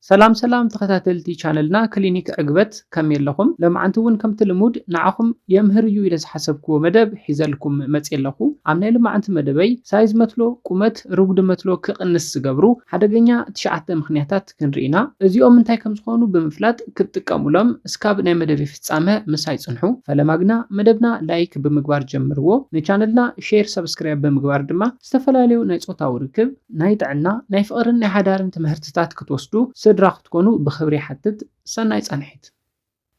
سلام سلام تخاتلتي channelنا كلينيك عقبت كم يلخم لما عنتون كم تلمود نعخم يمهريو إذا حسبكو مدب حزلكم مت يلخو عمنا لما عنت مدبي سايز متلو قمت رقد متلو كقنس جبرو حدا جنيا تشعت مخنياتات كنرينا إذا من تاي كم سخونو بمفلات كتكاملهم سكابنا مدبي في السامة مسايد صنحو فلما جنا مدبنا لايك بمقبار جمرو نشانلنا شير سبسكرايب بمقبار دما استفلاليو نايصوتا وركب نايت عنا نايفقرن حدارن تمهرتات كتوسدو سدراخ تكونوا بخبري حتت سنايت صنحيت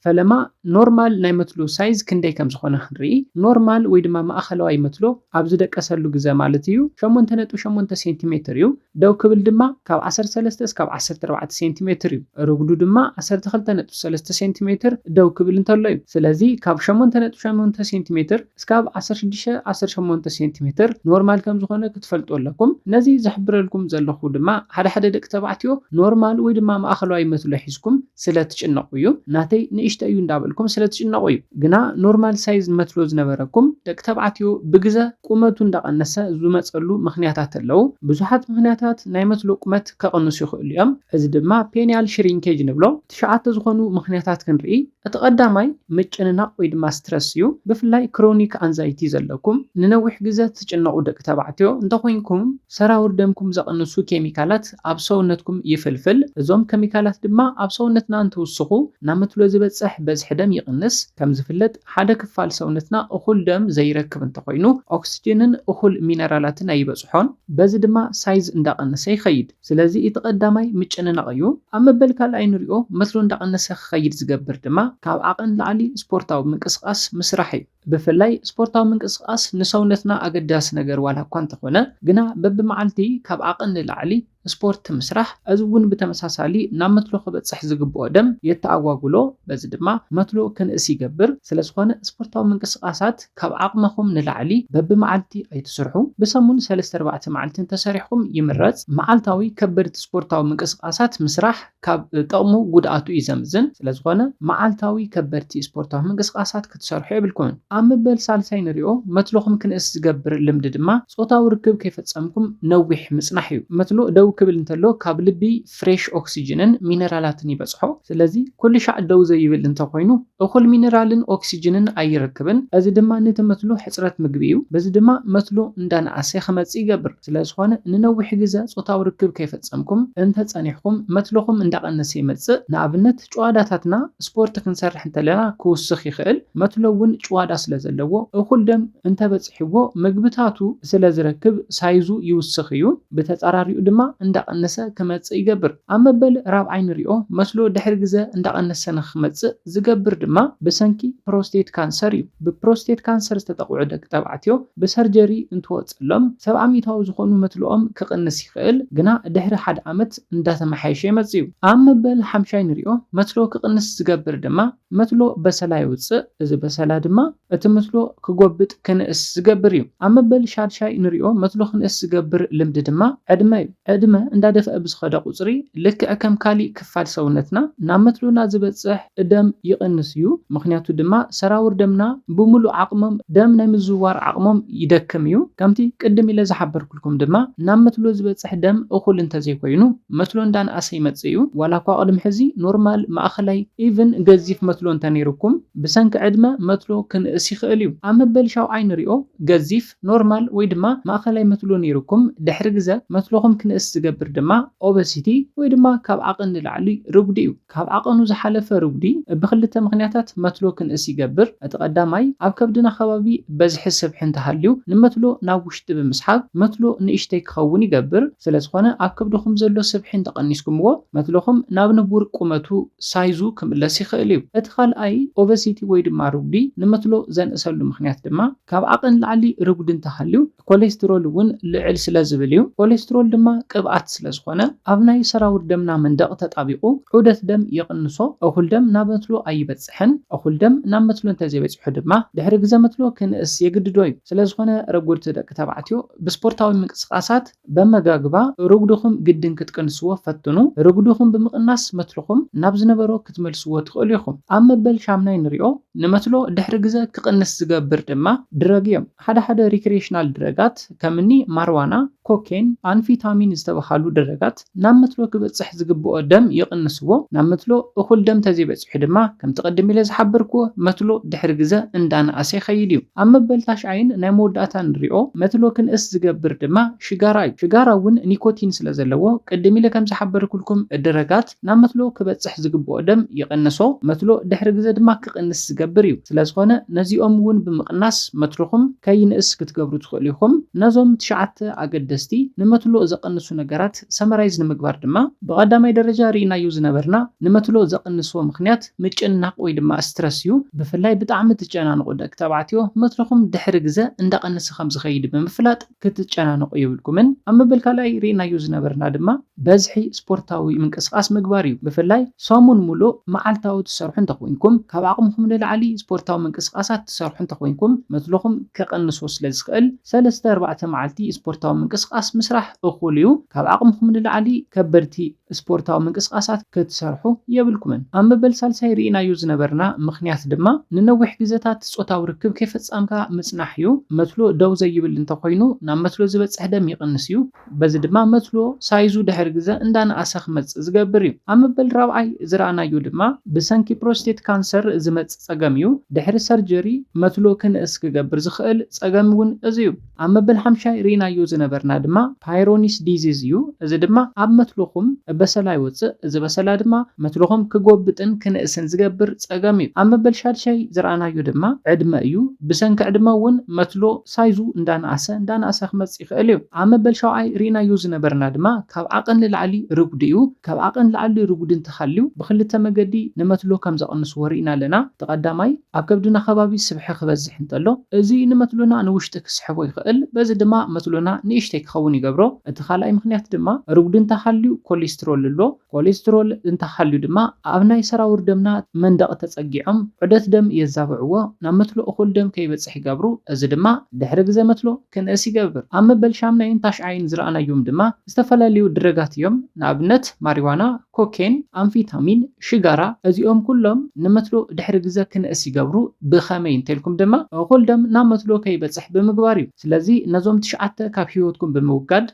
فلما نورمال نايمتلو سايز كندي كم زخونه خنري نورمال ويدما ما اخلو ايمتلو ابز دقسلو غزا مالتيو 8.8 سنتيمتر يو دو كبل دما كاب 13 اسكاب 14 سنتيمتر يو رغدو دما 12.3 سنتيمتر دو كبل انتلو سلازي كاب 8.8 سنتيمتر اسكاب 16 سنتيمتر نورمال كم زخونه كتفلطو لكم نزي زحبر لكم زلخو دما حدا دق تبعتيو نورمال ويدما ما اخلو ايمتلو حيزكم سلاتچنقيو ناتي اشتايو እንዳበልኩም ስለተጭነቁ እዩ ግና ኖርማል ሳይዝ መትሎ ዝነበረኩም ደቅ ተባዕትዮ ብግዘ ቁመቱ እንዳቀነሰ ዝመጸሉ ምክንያታት አለው ብዙሓት ምክንያታት ናይ መትሎ ቁመት ከቀንሱ ይኽእሉ እዮም እዚ ድማ ፔኒያል ሽሪንኬጅ ንብሎ ተሻዓተ ዝኾኑ ምክንያታት ክንርኢ እቲ ቀዳማይ ምጭንናቅ ወይ ድማ ስትረስ እዩ ብፍላይ ክሮኒክ አንዛይቲ ዘለኩም ንነዊሕ ግዘ ትጭነቁ ደቅ ተባዕትዮ እንተኮይንኩም ሰራውር ደምኩም ዘቀንሱ ኬሚካላት ኣብ ሰውነትኩም ይፍልፍል እዞም ኬሚካላት ድማ ኣብ ሰውነትና እንትውስኹ ናመትሎ ዝበጽሕ በዝሕ ደም ይቅንስ ከም ዝፍለጥ ሓደ ክፋል ሰውነትና እኹል ደም ዘይረክብ እንተኮይኑ ኦክሲጅንን እኹል ሚነራላትን ኣይበጽሖን በዚ ድማ ሳይዝ እንዳቀነሰ ይኸይድ ስለዚ ይተቀዳማይ ምጭንናቅ እዩ ኣብ መበል ካልኣይ ንሪኦ መትሎ እንዳቀነሰ ክኸይድ ዝገብር ድማ ካብ ዓቅን ላዕሊ ስፖርታዊ ምንቅስቃስ ምስራሕ እዩ ብፍላይ ስፖርታዊ ምንቅስቃስ ንሰውነትና ኣገዳሲ ነገር ዋላ እኳ እንተኾነ ግና በብመዓልቲ ካብ ዓቅን ላዕሊ ስፖርት ምስራሕ እዝውን በተመሳሳሊ ናብ መትሎ ክበጽሕ ዝግብኦ ደም የተኣጓጉሎ በዚ ድማ መትሎ ክንእስ ይገብር ስለዝኾነ ስፖርታዊ ምንቅስቃሳት ካብ ዓቅመኹም ንላዕሊ በብመዓልቲ ኣይትስርሑ በሰሙን 3-4 መዓልትን ተሰሪሕኩም ይምረጽ መዓልታዊ ከበድቲ ስፖርታዊ ምንቅስቃሳት ምስራሕ ካብ ጥቕሙ ጉድኣቱ ይዘምዝን ስለዝኾነ መዓልታዊ ከበድቲ ስፖርታዊ ምንቅስቃሳት ክትሰርሑ ይብልኩም ኣብ መበል ሳልሳይ ንሪኦ መትሎኹም ክንእስ ዝገብር ልምዲ ድማ ጾታዊ ርክብ ከይፈጸምኩም ነዊሕ ምጽናሕ እዩ መትሎ ደው ክብል እንተሎ ካብ ልቢ ፍሬሽ ኦክሲጅንን ሚነራላትን ይበጽሖ ስለዚ ኩሉ ሻዕ ደው ዘይብል እንተኮይኑ እኹል ሚነራልን ኦክሲጅንን ኣይረክብን እዚ ድማ ንተመትሎ ሕጽረት ምግቢ እዩ በዚ ድማ መትሎ እንዳናኣሰ ክመጽ ይገብር ስለዝኾነ ንነዊሕ ግዜ ጾታዊ ርክብ ከይፈጸምኩም እንተጸኒሕኩም መትሎኹም እንዳቀነሰ ይመጽእ ንኣብነት ጨዋዳታትና ስፖርት ክንሰርሕ እንተለና ክውስኽ ይኽእል መትሎውን ጨዋዳ ስለዘለዎ እኹል ደም እንተበጽሕዎ ምግብታቱ ስለዝረክብ ሳይዙ ይውስኽ እዩ በተጻራሪኡ ድማ እንዳቀነሰ ክመጽእ ይገብር ኣብ መበል ራብዓይ ንሪኦ መስሎ ድሕሪ ግዜ እንዳቀነሰ ንኽመጽእ ዝገብር ድማ ብሰንኪ ፕሮስቴት ካንሰር እዩ ብፕሮስቴት ካንሰር ዝተጠቅዑ ደቂ ተባዕትዮ ብሰርጀሪ እንትወጽሎም 70% ዝኾኑ መትሎኦም ክቅንስ ይኽእል ግና ድሕሪ 1 ዓመት እንዳተመሓየሸ ይመጽእ እዩ ኣብ መበል 5 ንሪኦ መትሎ ክቅንስ ዝገብር ድማ መትሎ በሰላ ይውጽእ እዚ በሰላ ድማ እቲ መትሎ ክጎብጥ ክንእስ ዝገብር እዩ ኣብ መበል 6 ንሪኦ መትሎ ክንእስ ዝገብር ልምዲ ድማ ዕድመ እዩ ዕድመ እንዳደፈአ ብዝኸደ ቁጽሪ ልክዕ ከም ካሊእ ክፋል ሰውነትና ናብ መትሎና ዝበጽሕ ደም ይቅንስ እዩ ምክንያቱ ድማ ሰራውር ደምና ብሙሉእ ዓቅሞም ደም ናይ ምዝዋር ዓቅሞም ይደክም እዩ ከምቲ ቅድም ኢለ ዝሓበርኩልኩም ድማ ናብ መትሎ ዝበጽሕ ደም እኹል እንተዘይኮይኑ መትሎ እንዳናኣሰ ይመጽእ እዩ ዋላ እኳ ቅድሚ ሕዚ ኖርማል ማእኸላይ ኢቭን ገዚፍ መትሎ እንተነይርኩም ብሰንኪ ዕድመ መትሎ ክንእስ ይኽእል እዩ ኣብ መበል 7 ንሪኦ ገዚፍ ኖርማል ወይ ድማ ማእኸላይ መትሎ ነይርኩም ድሕሪ ግዜ መትሎኹም ክንእስ ዝገብር ድማ ኦበሲቲ ወይ ድማ ካብ ዓቅን ንላዕሊ ርጉዲ እዩ ካብ ዓቅኑ ዝሓለፈ ርጉዲ ብክልተ ምክንያታት መትሎ ክንእስ ይገብር እቲ ቀዳማይ ኣብ ከብድና ከባቢ በዝሒ ስብሒ እንተሃልዩ ንመትሎ ናብ ውሽጢ ብምስሓብ መትሎ ንእሽተይ ክኸውን ይገብር ስለዝኾነ ኣብ ከብድኹም ዘሎ ስብሒ እንተቀኒስኩምዎ መትሎኹም ናብ ንቡር ቁመቱ ሳይዙ ክምለስ ይኽእል እዩ እቲ ካልኣይ ኦበሲቲ ወይ ድማ ርጉዲ ንመትሎ ዘንእሰሉ ምክንያት ድማ ካብ ዓቅን ላዕሊ ርጉዲ እንተሃልዩ ኮሌስትሮል እውን ልዕል ስለዝብል እዩ ኮሌስትሮል ድማ ቅብኣት ስለዝኾነ ኣብ ናይ ሰራውር ደምና መንደቕ ተጣቢቁ ዑደት ደም ይቅንሶ እኹል ደም ናብ መትሎ ኣይበጽሕን እኹል ደም ናብ መትሎ እንተዘይበጽሑ ድማ ድሕሪ ግዜ መትሎ ክንእስ የግድዶ እዩ ስለዝኾነ ረጉድቲ ደቂ ተባዕትዮ ብስፖርታዊ ምንቅስቃሳት በመጋግባ ርጉድኹም ግድን ክትቀንስዎ ፈትኑ ርጉድኹም ብምቅናስ መትሎኹም ናብ ዝነበሮ ክትመልስዎ ትኽእሉ ኢኹም ኣብ መበል 8 ንሪኦ ንመትሎ ድሕሪ ግዜ ክቅንስ ዝገብር ድማ ድረግ እዮም ሓደ ሪክሬሽናል ድረጋት ከምኒ ማርዋና ኮኬን አንፊታሚን ዝተባሃሉ ዝተባሃሉ ደረጋት ናብ መትሎ ክበጽሕ ዝግብኦ ደም ይቕንስዎ ናብ መትሎ እኹል ደም ተዘይበጽሑ ድማ ከም ተቀድም ኢለ ዝሓበርክዎ መትሎ ድሕሪ ግዜ እንዳነኣሰ ይኸይድ እዩ ኣብ መበል ታሽዓይን ናይ መወዳእታ ንሪኦ መትሎ ክንእስ ዝገብር ድማ ሽጋራ እዩ ሽጋራ እውን ኒኮቲን ስለ ዘለዎ ቅድም ኢለ ከም ዝሓበርኩልኩም ደረጋት ናብ መትሎ ክበጽሕ ዝግብኦ ደም ይቕንሶ መትሎ ድሕሪ ግዜ ድማ ክቕንስ ዝገብር እዩ ስለዝኾነ ነዚኦም እውን ብምቕናስ መትሎኹም ከይንእስ ክትገብሩ ትኽእሉ ኢኹም ነዞም 9 ኣገደስቲ ንመትሎ ዘቐንሱ ነገራት ሰመራይዝ ንምግባር ድማ ብቐዳማይ ደረጃ ሪእናዩ ዝነበርና ንመትሎ ዘቐንስዎ ምኽንያት ምጭናቕ ወይ ድማ ስትረስ እዩ ብፍላይ ብጣዕሚ ትጨናነቑ ደቂ ተባዕትዮ መትሎኹም ድሕሪ ግዜ እንዳቐነሰ ከም ዝኸይድ ብምፍላጥ ክትጨናነቑ የብልኩምን ኣብ መበል ካልኣይ ሪእናዩ ዝነበርና ድማ በዝሒ ስፖርታዊ ምንቅስቃስ ምግባር እዩ ብፍላይ ሰሙን ሙሉእ መዓልታዊ ትሰርሑ እንተኾይንኩም ካብ ዓቕምኩም ንላዕሊ ስፖርታዊ ምንቅስቃሳት ትሰርሑ እንተኾይንኩም መትሎኹም ከቐንሶ ስለዝኽእል 3-4 መዓልቲ ስፖርታዊ ምንቅስቃስ ምስራሕ እኹል እዩ ካብ ዓቕምኩም ንላዕሊ ከበድቲ ስፖርታዊ ምንቅስቃሳት ክትሰርሑ የብልኩምን ኣብ መበል ሳልሳይ ሪእናዩ ዝነበርና ምኽንያት ድማ ንነዊሕ ግዜታት ጾታዊ ርክብ ከይፈጻምካ ምጽናሕ እዩ መትሎ ደው ዘይብል እንተኾይኑ ናብ መትሎ ዝበጽሕ ደም ይቕንስ እዩ በዚ ድማ መትሎ ሳይዙ ድሕሪ ግዜ እንዳነኣሰ ክመጽእ ዝገብር እዩ ኣብ መበል ራብዓይ ዝረኣናዩ ድማ ብሰንኪ ፕሮስቴት ካንሰር ዝመጽእ ጸገም እዩ ድሕሪ ሰርጀሪ መትሎ ክንእስ ክገብር ዝኽእል ጸገም እውን እዚ እዩ ኣብ መበል ሓምሻይ ሪእናዩ ዝነበርና ድማ ፓይሮኒስ ዲዚዝ እዩ እዚ ድማ ኣብ መትሎኹም በሰላ ይወፅእ እዚ በሰላ ድማ መትሎኹም ክጎብጥን ክንእስን ዝገብር ጸገም እዩ ኣብ መበል ሻድሻይ ዝረኣናዩ ድማ ዕድመ እዩ ብሰንኪ ዕድመ እውን መትሎ ሳይዙ እንዳነኣሰ ክመጽእ ይኽእል እዩ ኣብ መበል ሻውዓይ ሪእናዩ ዝነበርና ድማ ካብ ዓቐን ንላዕሊ ርጉድ እዩ ካብ ዓቐን ንላዕሊ ርጉድ እንተሃልዩ ብክልተ መገዲ ንመትሎ ከም ዘቐንስዎ ሪእና ኣለና ተቐዳማይ ኣብ ከብድና ከባቢ ስብሒ ክበዝሕ እንተሎ እዚ ንመትሎና ንውሽጢ ክስሕቦ ይኽእል በዚ ድማ መትሎና ንእሽተይ ክኸውን ይገብሮ እቲ ካልኣይ ምኽንያት ድማ ርጉድ እንተሃልዩ ኮሌስትሮል ኣሎ ኮሌስትሮል እንተሃልዩ ድማ ኣብ ናይ ሰራውር ደምና መንደቕ ተጸጊዖም ዑደት ደም የዛብዕዎ ናብ መትሎ እኹል ደም ከይበጽሕ ይገብሩ እዚ ድማ ድሕሪ ግዜ መትሎ ክንእስ ይገብር ኣብ መበል ሻምናይን ታሽዓይን ዝረኣናዮም ድማ ዝተፈላለዩ ድረጋት እዮም ንኣብነት ማሪዋና ኮኬን ኣምፊታሚን ሽጋራ እዚኦም ኩሎም ንመትሎ ድሕሪ ግዜ ክንእስ ይገብሩ ብኸመይ እንተልኩም ድማ እኹል ደም ናብ መትሎ ከይበጽሕ ብምግባር እዩ ስለዚ ነዞም 9 ካብ ህይወትኩም ብምውጋድ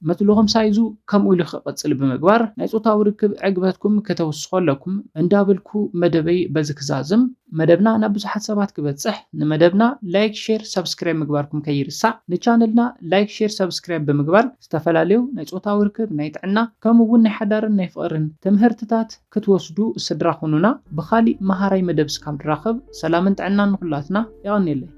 መትሎኹም ሳይዙ ከምኡ ኢሉ ክቕጽል ብምግባር ናይ ጾታዊ ርክብ ዕግበትኩም ከተወስኹ ኣለኩም እንዳበልኩ መደበይ በዚ ክዛዝም መደብና ናብ ብዙሓት ሰባት ክበጽሕ ንመደብና ላይክ ሼር ሰብስክራይብ ምግባርኩም ከይርሳዕ ንቻነልና ላይክ ሼር ሰብስክራይብ ብምግባር ዝተፈላለዩ ናይ ጾታዊ ርክብ ናይ ጥዕና ከምኡ እውን ናይ ሓዳርን ናይ ፍቕርን ትምህርትታት ክትወስዱ ስድራኹኑና ብኻሊእ መሃራይ መደብ ስካብ ድራኸብ ሰላምን ጥዕናን ንኹላትና ይቐኒለይ